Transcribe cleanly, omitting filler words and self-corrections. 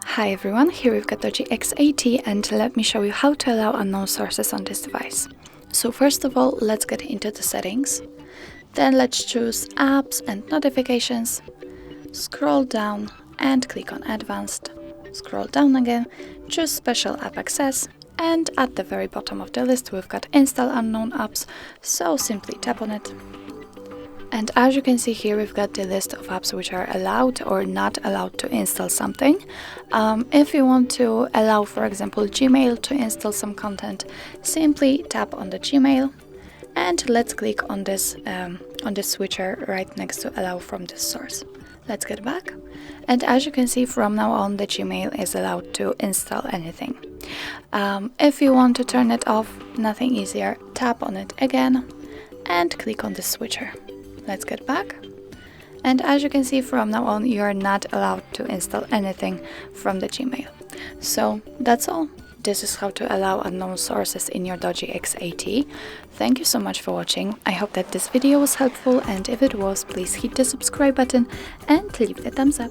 Hi everyone, here we've got DOOGEE X80 and let me show you how to allow unknown sources on this device. So first of all, let's get into the settings. Then let's choose Apps and Notifications. Scroll down and click on Advanced. Scroll down again, choose Special App Access, and at the very bottom of the list we've got Install Unknown Apps, so simply tap on it. And as you can see here, we've got the list of apps which are allowed or not allowed to install something. If you want to allow, for example, Gmail to install some content, simply tap on the Gmail and let's click on this switcher right next to allow from this source. Let's get back. And as you can see, from now on the Gmail is allowed to install anything. If you want to turn it off, nothing easier, tap on it again and click on the switcher. Let's get back. And as you can see, from now on you are not allowed to install anything from the Gmail. So that's all. This is how to allow unknown sources in your DOOGEE X80. Thank you so much for watching. I hope that this video was helpful, and if it was, please hit the subscribe button and leave the thumbs up.